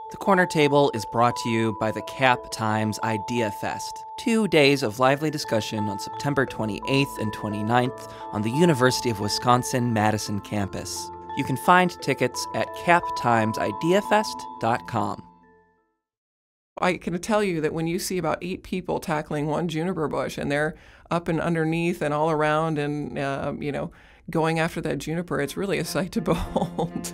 The Corner Table is brought to you by the Cap Times Idea Fest, 2 days of lively discussion on September 28th and 29th on the University of Wisconsin-Madison campus. You can find tickets at captimesideafest.com. I can tell you that when you see about 8 people tackling one juniper bush and they're up and underneath and all around and, going after that juniper, it's really a sight to behold.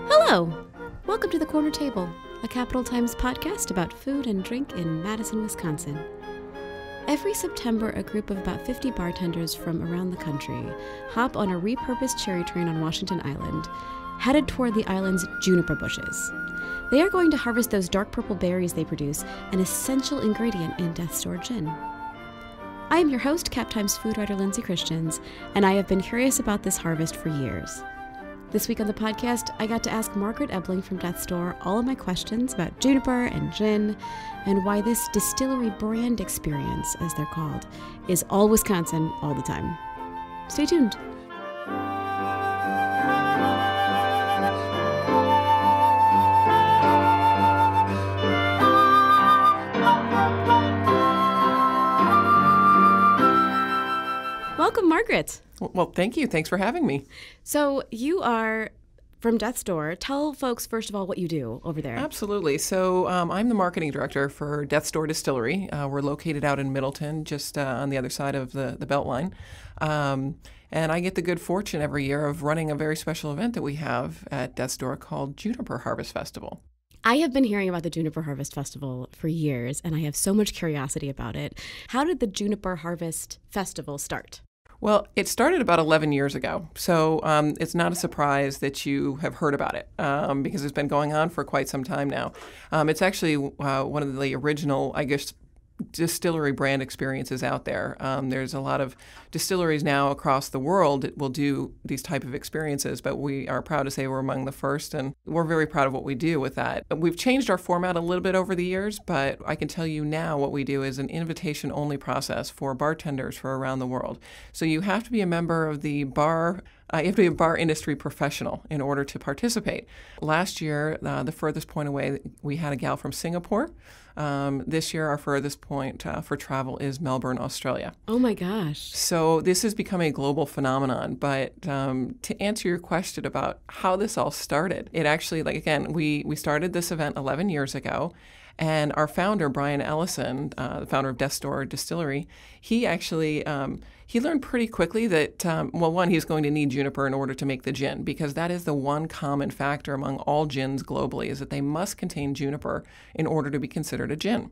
Hello! Welcome to The Corner Table, a Capital Times podcast about food and drink in Madison, Wisconsin. Every September, a group of about 50 bartenders from around the country hop on a repurposed cherry train on Washington Island, headed toward the island's juniper bushes. They are going to harvest those dark purple berries they produce, an essential ingredient in Death's Door gin. I am your host, Cap Times food writer Lindsay Christians, and I have been curious about this harvest for years. This week on the podcast, I got to ask Margaret Ebling from Death's Door all of my questions about juniper and gin, and why this distillery brand experience, as they're called, is all Wisconsin all the time. Stay tuned. Welcome, Margaret. Well, thank you. Thanks for having me. So you are from Death's Door. Tell folks, first of all, what you do over there. Absolutely. So I'm the marketing director for Death's Door Distillery. We're located out in Middleton, just on the other side of the Beltline. And I get the good fortune every year of running a very special event that we have at Death's Door called Juniper Harvest Festival. I have been hearing about the Juniper Harvest Festival for years, and I have so much curiosity about it. How did the Juniper Harvest Festival start? Well, it started about 11 years ago, so it's not a surprise that you have heard about it because it's been going on for quite some time now. It's actually one of the original, distillery brand experiences out there. There's a lot of distilleries now across the world that will do these type of experiences, but we are proud to say we're among the first, and we're very proud of what we do with that. We've changed our format a little bit over the years, but I can tell you now what we do is an invitation-only process for bartenders for around the world. So you have to be a member of the bar. You have to be a bar industry professional in order to participate. Last year, the furthest point away, we had a gal from Singapore. This year, our furthest point for travel is Melbourne, Australia. Oh my gosh. So this has become a global phenomenon. But to answer your question about how this all started, it actually, we started this event 11 years ago. And our founder, Brian Ellison, the founder of Death's Door Distillery, he actually he learned pretty quickly that, one, he's going to need juniper in order to make the gin, because that is the one common factor among all gins globally, is that they must contain juniper in order to be considered a gin.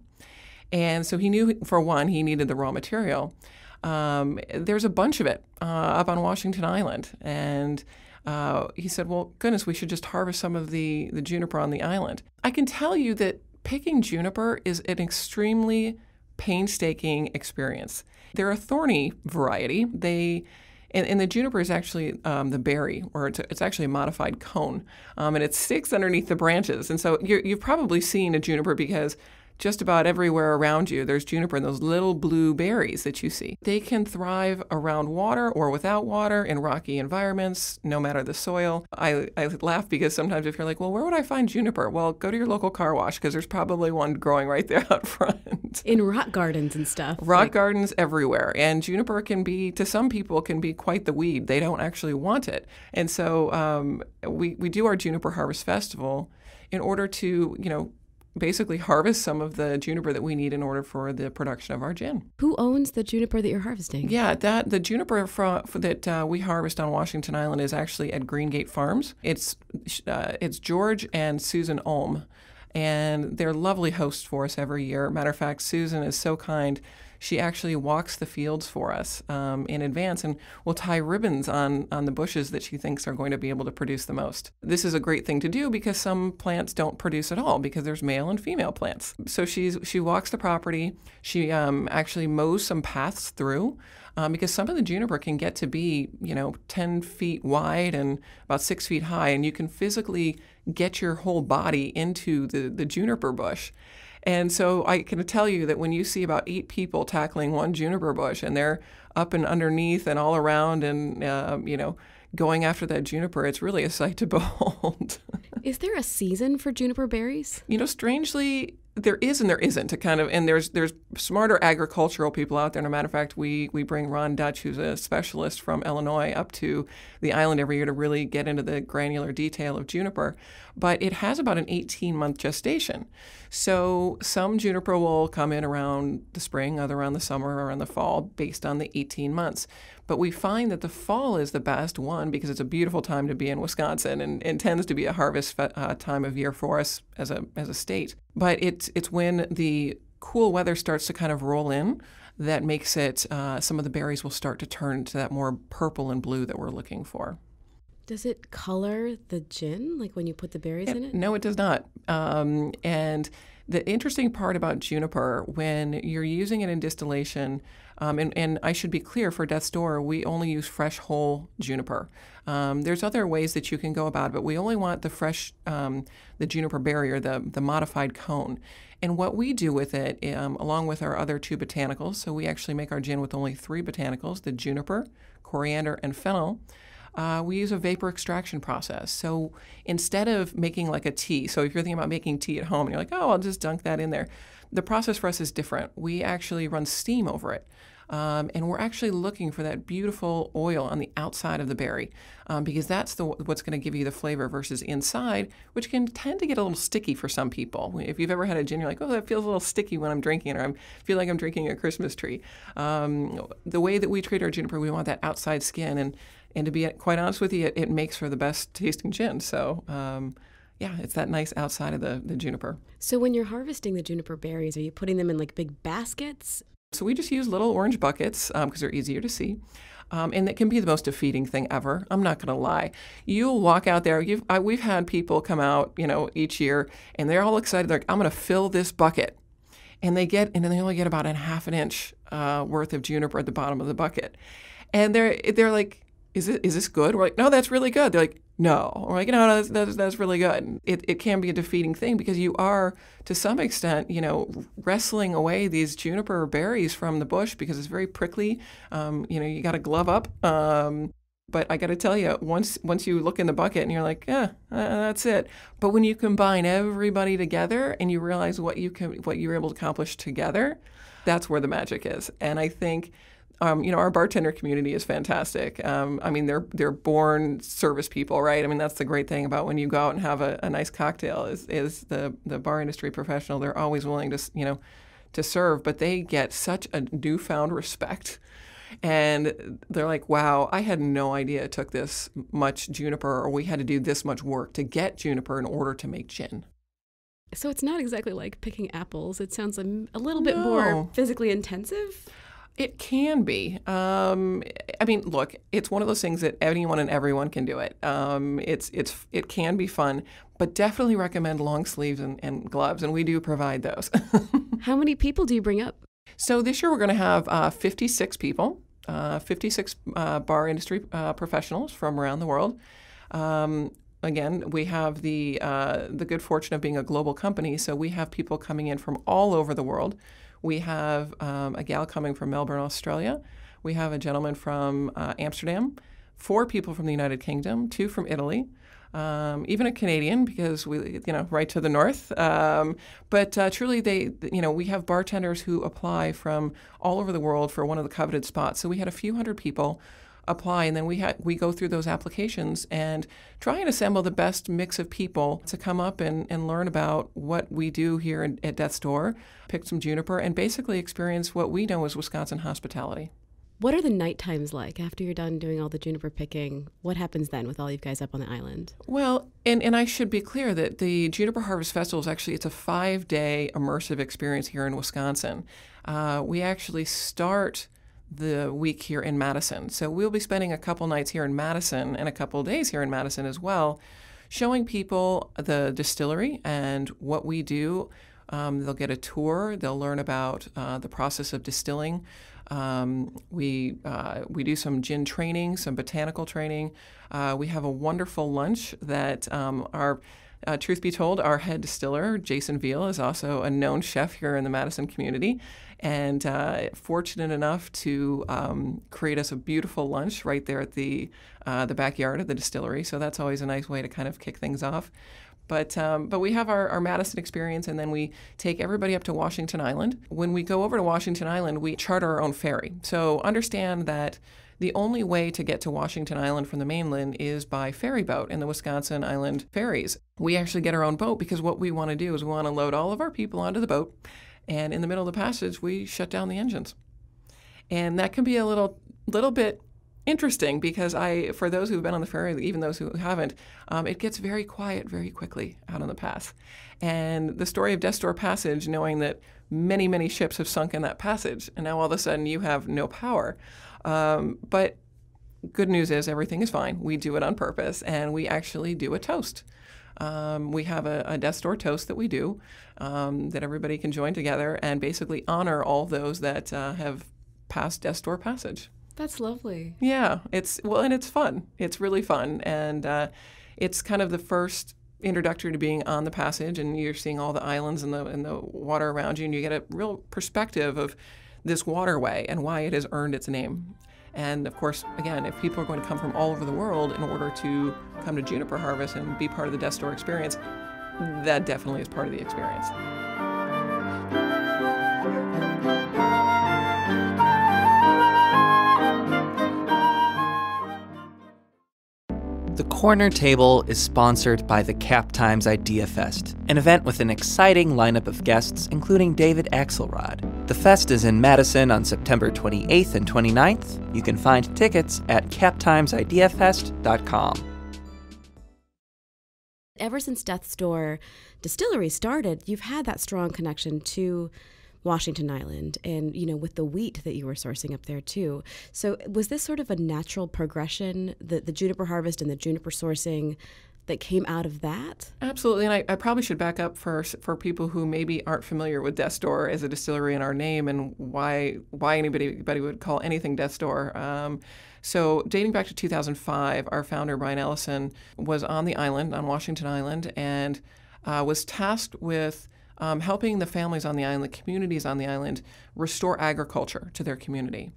And so he knew, for one, he needed the raw material. There's a bunch of it up on Washington Island. And he said, well, goodness, we should just harvest some of the juniper on the island. I can tell you that picking juniper is an extremely painstaking experience. They're a thorny variety. And the juniper is actually the berry, or it's actually a modified cone, and it sticks underneath the branches. And so you've probably seen a juniper because just about everywhere around you, there's juniper and those little blue berries that you see. They can thrive around water or without water in rocky environments, no matter the soil. I laugh because sometimes if you're like, well, where would I find juniper? Well, go to your local car wash because there's probably one growing right there out front. In rock gardens and stuff. Rock gardens everywhere. And juniper can be, to some people, can be quite the weed. They don't actually want it. And so we do our Juniper Harvest Festival in order to, basically harvest some of the juniper that we need in order for the production of our gin. Who owns the juniper that you're harvesting? Yeah, the juniper that we harvest on Washington Island is actually at Greengate Farms. It's George and Susan Ohm, and they're lovely hosts for us every year. Matter of fact, Susan is so kind. She actually walks the fields for us in advance and will tie ribbons on the bushes that she thinks are going to be able to produce the most. This is a great thing to do because some plants don't produce at all because there's male and female plants. So she walks the property. She actually mows some paths through because some of the juniper can get to be, 10 feet wide and about 6 feet high, and you can physically get your whole body into the juniper bush. And so I can tell you that when you see about 8 people tackling one juniper bush and they're up and underneath and all around and, going after that juniper, it's really a sight to behold. Is there a season for juniper berries? Strangely, there is and there isn't. To kind of, and there's smarter agricultural people out there. As a matter of fact, we bring Ron Dutch, who's a specialist from Illinois, up to the island every year to really get into the granular detail of juniper. But it has about an 18-month gestation. So some juniper will come in around the spring, other around the summer or in the fall, based on the 18 months. But we find that the fall is the best one because it's a beautiful time to be in Wisconsin and tends to be a harvest time of year for us as a state. But it's when the cool weather starts to kind of roll in that makes it, some of the berries will start to turn to that more purple and blue that we're looking for. Does it color the gin, like when you put the berries in it? No, it does not. And the interesting part about juniper, when you're using it in distillation, and I should be clear, for Death's Door, we only use fresh whole juniper. There's other ways that you can go about it, but we only want the fresh, the juniper berry or the modified cone. And what we do with it, along with our other 2 botanicals, so we actually make our gin with only 3 botanicals, the juniper, coriander, and fennel. We use a vapor extraction process. So instead of making like a tea, so if you're thinking about making tea at home and you're like, oh, I'll just dunk that in there, the process for us is different. We actually run steam over it. And we're actually looking for that beautiful oil on the outside of the berry because that's what's going to give you the flavor versus inside, which can tend to get a little sticky for some people. If you've ever had a gin, you're like, oh, that feels a little sticky when I'm drinking it, or I feel like I'm drinking a Christmas tree. The way that we treat our juniper, we want that outside skin. And to be quite honest with you, it makes for the best tasting gin. So, yeah, it's that nice outside of the juniper. So when you're harvesting the juniper berries, are you putting them in like big baskets? So we just use little orange buckets because they're easier to see. And it can be the most defeating thing ever. I'm not going to lie. You'll walk out there. We've had people come out, each year, and they're all excited. They're like, I'm going to fill this bucket. And they only get about a half an inch worth of juniper at the bottom of the bucket. And they're like, is this good? We're like, no, that's really good. They're like, no. We're like, no, that's really good. It can be a defeating thing because you are, to some extent, wrestling away these juniper berries from the bush because it's very prickly. You got to glove up. But I got to tell you, once you look in the bucket and you're like, that's it. But when you combine everybody together and you realize what you're able to accomplish together, that's where the magic is. And I think our bartender community is fantastic. They're born service people, right? I mean, that's the great thing about when you go out and have a nice cocktail is the bar industry professional. They're always willing to serve, but they get such a newfound respect. And they're like, wow, I had no idea it took this much juniper, or we had to do this much work to get juniper in order to make gin. So it's not exactly like picking apples. It sounds a little bit more physically intensive. It can be. Look, it's one of those things that anyone and everyone can do it. It can be fun, but definitely recommend long sleeves and gloves, and we do provide those. How many people do you bring up? So this year we're going to have 56 people, 56 bar industry professionals from around the world. Again, we have the good fortune of being a global company, so we have people coming in from all over the world. We have a gal coming from Melbourne, Australia. We have a gentleman from Amsterdam, 4 people from the United Kingdom, 2 from Italy, even a Canadian because we, right to the north. But truly, we have bartenders who apply from all over the world for one of the coveted spots. So we had a few hundred people apply, and then we go through those applications and try and assemble the best mix of people to come up and learn about what we do here at Death's Door, pick some juniper, and basically experience what we know as Wisconsin hospitality. What are the night times like after you're done doing all the juniper picking? What happens then with all you guys up on the island? Well, and I should be clear that the Juniper Harvest Festival it's a 5-day immersive experience here in Wisconsin. We actually start the week here in Madison. So we'll be spending a couple nights here in Madison and a couple days here in Madison as well, showing people the distillery and what we do. They'll get a tour. They'll learn about the process of distilling. We do some gin training, some botanical training. We have a wonderful lunch that our Truth be told, our head distiller, Jason Veal, is also a known chef here in the Madison community, and fortunate enough to create us a beautiful lunch right there at the backyard of the distillery. So that's always a nice way to kind of kick things off. But we have our Madison experience, and then we take everybody up to Washington Island. When we go over to Washington Island, we charter our own ferry. So understand that the only way to get to Washington Island from the mainland is by ferry boat in the Wisconsin Island ferries. We actually get our own boat because what we want to do is we want to load all of our people onto the boat, and in the middle of the passage, we shut down the engines. And that can be a little bit interesting because for those who've been on the ferry, even those who haven't, it gets very quiet very quickly out on the pass. And the story of Death Door Passage, knowing that many, many ships have sunk in that passage, and now all of a sudden you have no power. But good news is everything is fine. We do it on purpose, and we actually do a toast. We have a Death Door toast that we do that everybody can join together and basically honor all those that have passed Death Door Passage. That's lovely. Yeah, and it's fun. It's really fun, and it's kind of the first introductory to being on the passage, and you're seeing all the islands and the water around you, and you get a real perspective of this waterway and why it has earned its name. And of course, again, if people are going to come from all over the world in order to come to Juniper Harvest and be part of the Death Door experience, that definitely is part of the experience. The Corner Table is sponsored by the Cap Times Idea Fest, an event with an exciting lineup of guests, including David Axelrod. The fest is in Madison on September 28th and 29th. You can find tickets at captimesideafest.com. Ever since Death's Door Distillery started, you've had that strong connection to Washington Island and, with the wheat that you were sourcing up there too. So was this sort of a natural progression, the juniper harvest and the juniper sourcing that came out of that? Absolutely, and I probably should back up first for people who maybe aren't familiar with Death's Door as a distillery in our name and why anybody would call anything Death's Door. So dating back to 2005, our founder, Brian Ellison, was on the island, on Washington Island, and was tasked with helping the families on the island, the communities on the island, restore agriculture to their community.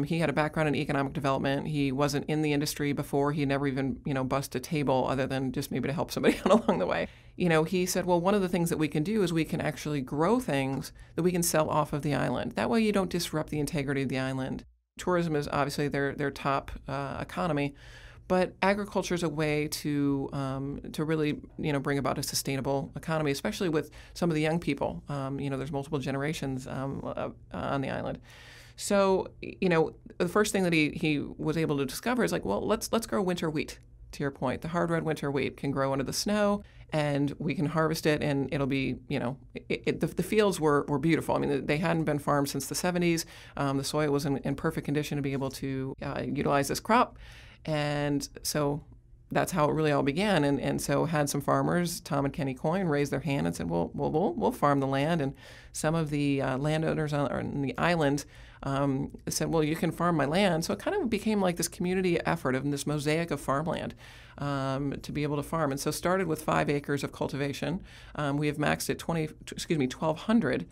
He had a background in economic development. He wasn't in the industry before. He never even, bussed a table other than just maybe to help somebody out along the way. He said, well, one of the things that we can do is we can actually grow things that we can sell off of the island. That way you don't disrupt the integrity of the island. Tourism is obviously their top economy. But agriculture is a way to really, bring about a sustainable economy, especially with some of the young people. There's multiple generations on the island. So, the first thing that he was able to discover is let's grow winter wheat. To your point, the hard red winter wheat can grow under the snow, and we can harvest it, and it'll be, the fields were beautiful. I mean, they hadn't been farmed since the 70s. The soil was in perfect condition to be able to utilize this crop. And so that's how it really all began. And so had some farmers, Tom and Kenny Coyne, raise their hand and said, we'll farm the land. And some of the landowners on the island said, well, you can farm my land. So it kind of became like this community effort of this mosaic of farmland to be able to farm. And so started with 5 acres of cultivation. We have maxed at 1,200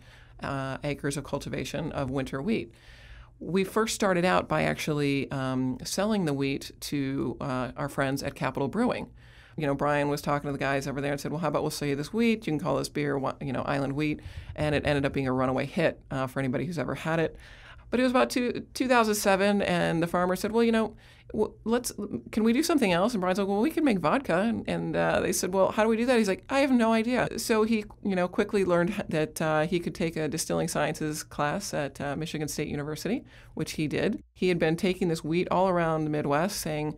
acres of cultivation of winter wheat. We first started out by actually selling the wheat to our friends at Capitol Brewing. Brian was talking to the guys over there and said, well, how about we'll sell you this wheat? You can call this beer, Island Wheat. And it ended up being a runaway hit for anybody who's ever had it. But it was about 2007, and the farmer said, well, can we do something else? And Brian's like, well, we can make vodka. And they said, well, how do we do that? He's like, I have no idea. So he, quickly learned that he could take a distilling sciences class at Michigan State University, which he did. He had been taking this wheat all around the Midwest, saying,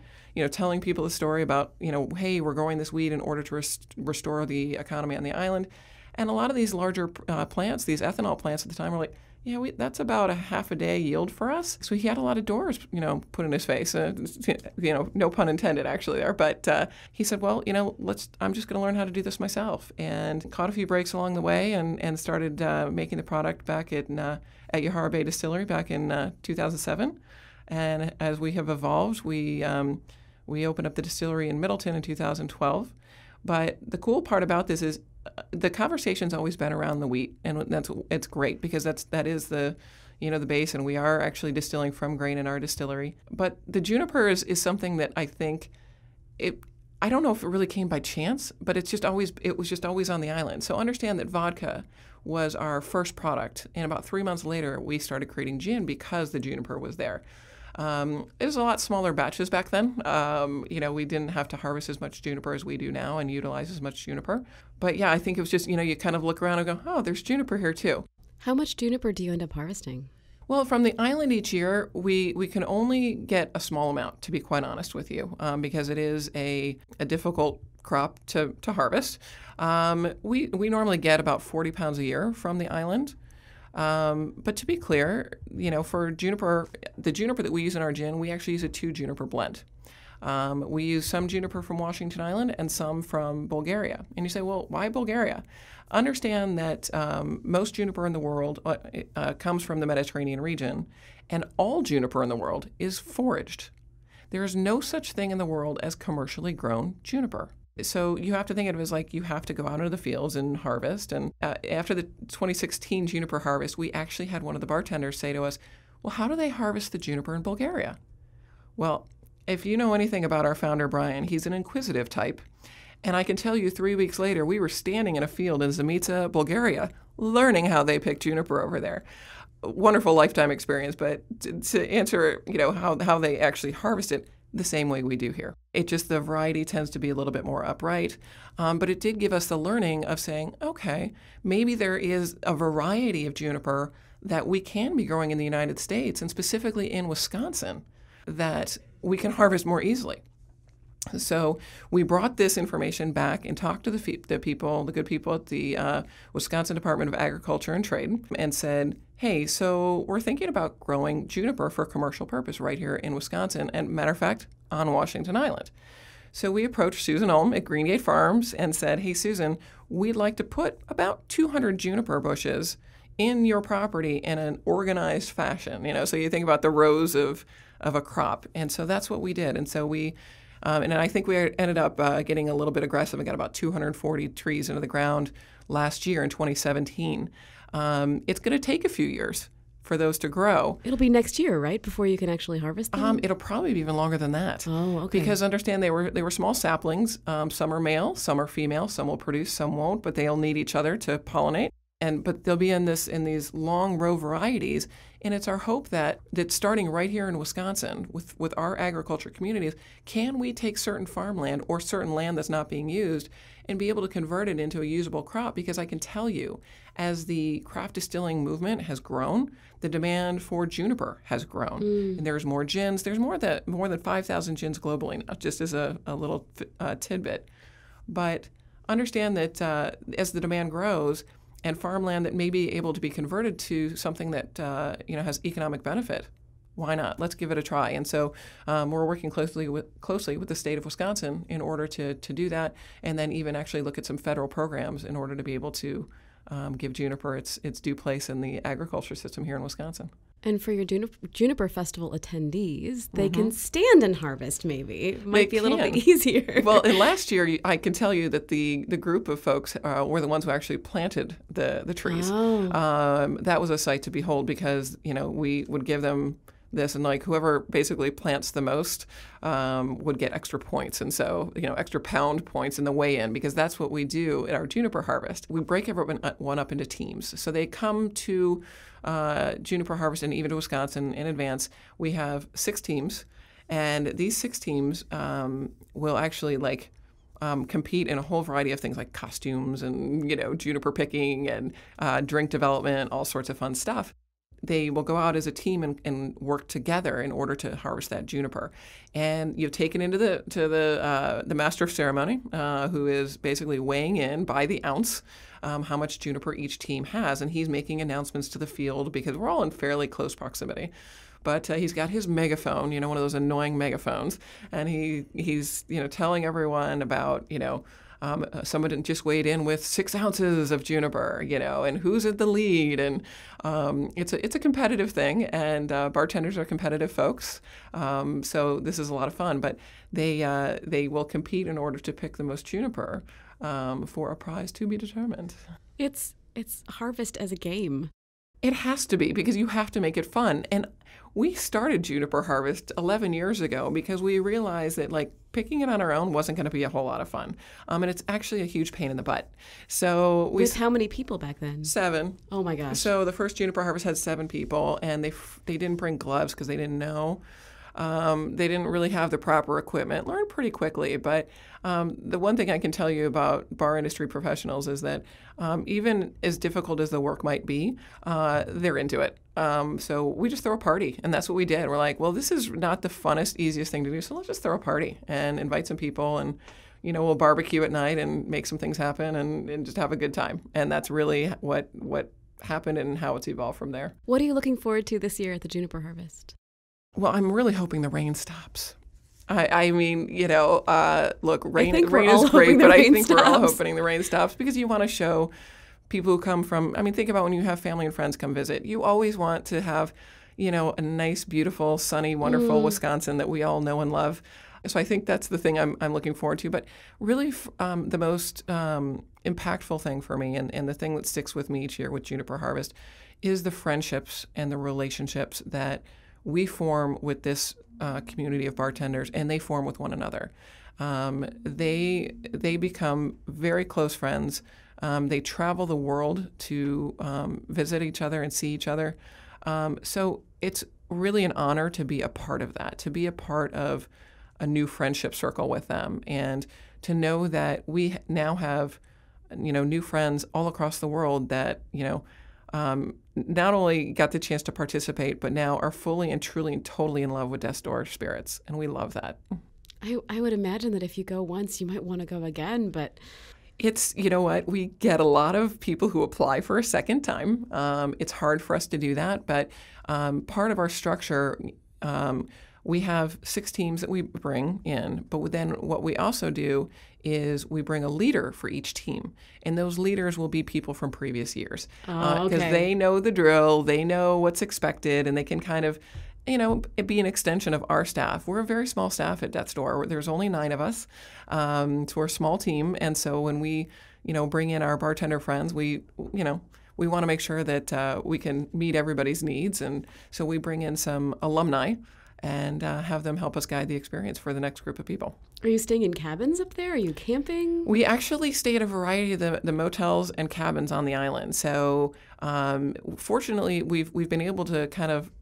telling people the story about, hey, we're growing this wheat in order to restore the economy on the island. And a lot of these larger plants, these ethanol plants at the time, were like, yeah, that's about a half a day yield for us. So he had a lot of doors, put in his face. No pun intended, actually, there. But he said, well, I'm just going to learn how to do this myself. And caught a few breaks along the way and started making the product back at Yahara Bay Distillery back in 2007. And as we have evolved, we opened up the distillery in Middleton in 2012. But the cool part about this is the conversation's always been around the wheat, and it's great because that is the the base, and we are actually distilling from grain in our distillery. But the juniper is something that I think I don't know if it really came by chance, but it was just always on the island. So understand that vodka was our first product, and about 3 months later we started creating gin because the juniper was there. It was a lot smaller batches back then. We didn't have to harvest as much juniper as we do now and utilize as much juniper. But yeah, I think it was just, you kind of look around and go, oh, there's juniper here too. How much juniper do you end up harvesting? Well, from the island each year, we can only get a small amount, to be quite honest with you, because it is a difficult crop to harvest. We normally get about 40 pounds a year from the island. But to be clear, for juniper, the juniper that we use in our gin, we actually use a 2 juniper blend. We use some juniper from Washington Island and some from Bulgaria. And you say, well, why Bulgaria? Understand that most juniper in the world comes from the Mediterranean region, and all juniper in the world is foraged. There is no such thing in the world as commercially grown juniper. So you have to think of it as like you have to go out into the fields and harvest. And after the 2016 Juniper Harvest, we actually had one of the bartenders say to us, well, how do they harvest the juniper in Bulgaria? Well, if you know anything about our founder, Brian, he's an inquisitive type. And I can tell you 3 weeks later, we were standing in a field in Zenica, Bulgaria, learning how they pick juniper over there. Wonderful lifetime experience, but to answer, how they actually harvest it, the same way we do here. The variety tends to be a little bit more upright, but it did give us the learning of saying, okay, maybe there is a variety of juniper that we can be growing in the United States, and specifically in Wisconsin, that we can harvest more easily. So we brought this information back and talked to the good people at the Wisconsin Department of Agriculture and Trade, and said, hey, so we're thinking about growing juniper for commercial purpose right here in Wisconsin, and matter of fact, on Washington Island. So we approached Susan Ulm at Greengate Farms and said, hey, Susan, we'd like to put about 200 juniper bushes in your property in an organized fashion. So you think about the rows of a crop. And so that's what we did. And so and I think we ended up getting a little bit aggressive and got about 240 trees into the ground last year in 2017. It's going to take a few years for those to grow. It'll be next year, right, before you can actually harvest them? It'll probably be even longer than that. Oh, okay. Because understand they were small saplings. Some are male, some are female, some will produce, some won't, but they'll need each other to pollinate. But they'll be in these long row varieties, and it's our hope that starting right here in Wisconsin with our agriculture communities, can we take certain farmland or certain land that's not being used and be able to convert it into a usable crop? Because I can tell you, as the craft distilling movement has grown, the demand for juniper has grown, and there's more gins. There's more than 5,000 gins globally now, just as a little tidbit. But understand that as the demand grows, and farmland that may be able to be converted to something that has economic benefit, why not? Let's give it a try. And so we're working closely with the state of Wisconsin in order to do that, and then even actually look at some federal programs in order to be able to give juniper its due place in the agriculture system here in Wisconsin. And for your Juniper Festival attendees, they can stand and harvest maybe. Might be a little bit easier. Well, and last year, I can tell you that the group of folks were the ones who actually planted the trees. Oh. That was a sight to behold because, we would give them this, and whoever basically plants the most would get extra points, and so extra pound points in the weigh-in, because that's what we do at our Juniper Harvest. We break everyone up into teams, so they come to Juniper Harvest and even to Wisconsin in advance. We have 6 teams, and these 6 teams will actually compete in a whole variety of things like costumes and juniper picking and drink development, all sorts of fun stuff. They will go out as a team and work together in order to harvest that juniper. And you've taken into the master of ceremony, who is basically weighing in by the ounce how much juniper each team has, and he's making announcements to the field because we're all in fairly close proximity. But he's got his megaphone, one of those annoying megaphones, and he's telling everyone about someone just weighed in with 6 ounces of juniper, and who's at the lead. And it's a competitive thing, and bartenders are competitive folks. So this is a lot of fun, but they will compete in order to pick the most juniper for a prize to be determined. It's harvest as a game. It has to be, because you have to make it fun. And we started Juniper Harvest 11 years ago because we realized that picking it on our own wasn't going to be a whole lot of fun. And it's actually a huge pain in the butt. So With how many people back then? 7. Oh my gosh. So the first Juniper Harvest had 7 people, and they didn't bring gloves because they didn't know. They didn't really have the proper equipment. Learned pretty quickly, but the one thing I can tell you about bar industry professionals is that even as difficult as the work might be, they're into it. So we just throw a party, and that's what we did. We're like, well, this is not the funnest, easiest thing to do, so let's just throw a party and invite some people, and we'll barbecue at night and make some things happen and just have a good time. And that's really what happened and how it's evolved from there. What are you looking forward to this year at the Juniper Harvest? Well, I'm really hoping the rain stops. I mean, look, rain is great, but I think we're all hoping the rain stops, because you want to show people who come from, think about when you have family and friends come visit. You always want to have, a nice, beautiful, sunny, wonderful Wisconsin that we all know and love. So I think that's the thing I'm looking forward to. But really, the most impactful thing for me, and the thing that sticks with me each year with Juniper Harvest, is the friendships and the relationships that we form with this community of bartenders, and they form with one another. They become very close friends. They travel the world to visit each other and see each other. So it's really an honor to be a part of that, to be a part of a new friendship circle with them, and to know that we now have, new friends all across the world that, not only got the chance to participate, but now are fully and truly and totally in love with Death's Door spirits, and we love that. I would imagine that if you go once, you might want to go again, but... It's, we get a lot of people who apply for a second time. It's hard for us to do that, but part of our structure, we have 6 teams that we bring in, but then what we also do is we bring a leader for each team, and those leaders will be people from previous years, because they know the drill, they know what's expected, and they can kind of, be an extension of our staff. We're a very small staff at Death's Door. There's only 9 of us, so we're a small team, and so when we, bring in our bartender friends, we want to make sure that we can meet everybody's needs, and so we bring in some alumni and have them help us guide the experience for the next group of people. Are you staying in cabins up there? Are you camping? We actually stay at a variety of the motels and cabins on the island. So fortunately, we've been able to kind of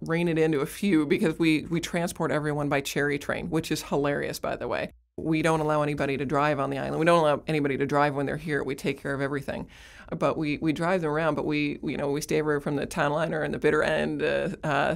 rein it into a few, because we transport everyone by cherry train, which is hilarious, by the way. We don't allow anybody to drive on the island. We don't allow anybody to drive when they're here. We take care of everything. But we drive them around, but we stay everywhere from the Town Liner and the Bitter End,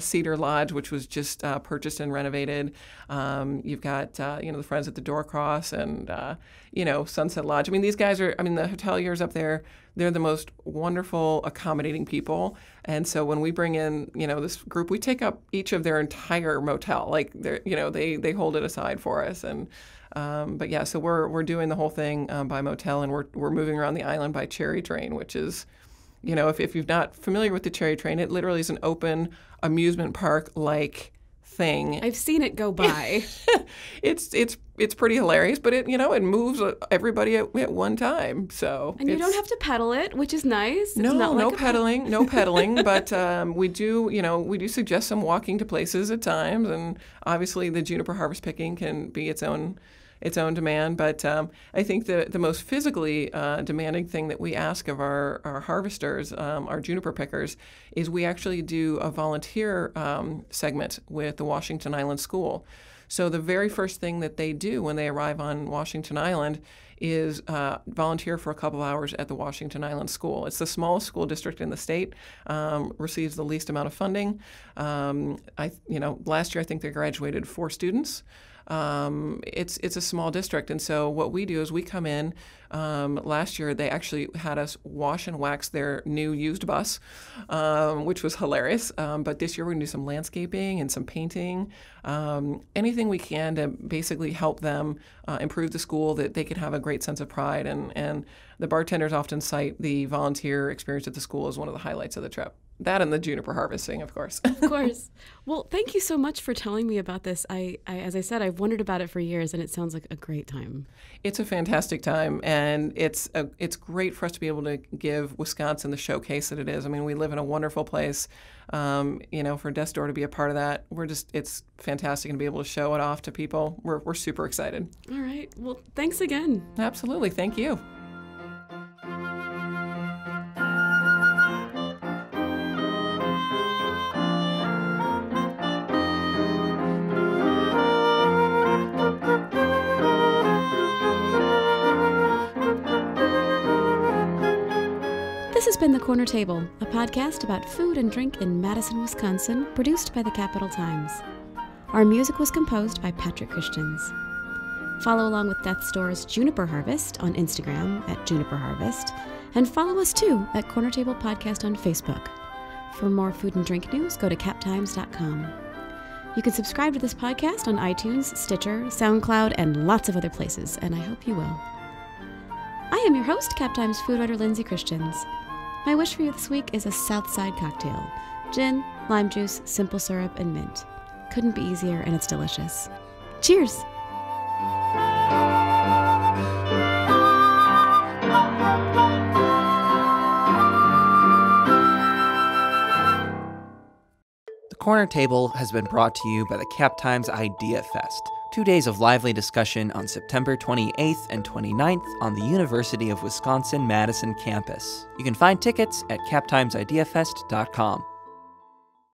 Cedar Lodge, which was just purchased and renovated. You've got, the Friends at the Doorcross and, Sunset Lodge. These guys are, the hoteliers up there, they're the most wonderful, accommodating people. And so when we bring in, this group, we take up each of their entire motel. They hold it aside for us. And but yeah, so we're doing the whole thing by motel, and we're moving around the island by cherry train, which is, if you're not familiar with the cherry train, it literally is an open amusement park like thing. I've seen it go by. It's pretty hilarious, but it moves everybody at one time. So and you don't have to pedal it, which is nice. It's no pedaling, but we do suggest some walking to places at times, and obviously the Juniper Harvest picking can be its own demand. But I think the most physically demanding thing that we ask of our harvesters, our juniper pickers, is we actually do a volunteer segment with the Washington Island School. So the very first thing that they do when they arrive on Washington Island is volunteer for a couple hours at the Washington Island School. It's the smallest school district in the state, receives the least amount of funding. Last year I think they graduated 4 students. it's a small district. And so what we do is we come in. Last year, they actually had us wash and wax their new used bus, which was hilarious. But this year, we're going to do some landscaping and some painting, anything we can to basically help them improve the school, that they can have a great sense of pride. And the bartenders often cite the volunteer experience at the school as one of the highlights of the trip. That and the juniper harvesting, of course. Of course. Well, thank you so much for telling me about this. I as I said, I've wondered about it for years, and it sounds like a great time. It's a fantastic time, and it's great for us to be able to give Wisconsin the showcase that it is. I mean, we live in a wonderful place. For Death's Door to be a part of that, it's fantastic, and to be able to show it off to people. We're super excited. All right. Well, thanks again. Absolutely. Thank you. This has been The Corner Table, a podcast about food and drink in Madison, Wisconsin, produced by the Capital Times. Our music was composed by Patrick Christians. Follow along with Death's Door's Juniper Harvest on Instagram at Juniper Harvest, and follow us too at Corner Table Podcast on Facebook. For more food and drink news, go to captimes.com. You can subscribe to this podcast on iTunes, Stitcher, SoundCloud, and lots of other places, and I hope you will. I am your host, Cap Times food writer Lindsay Christians. My wish for you this week is a Southside cocktail. Gin, lime juice, simple syrup, and mint. Couldn't be easier, and it's delicious. Cheers! The Corner Table has been brought to you by the Cap Times Idea Fest. 2 days of lively discussion on September 28th and 29th on the University of Wisconsin-Madison campus. You can find tickets at captimesideafest.com.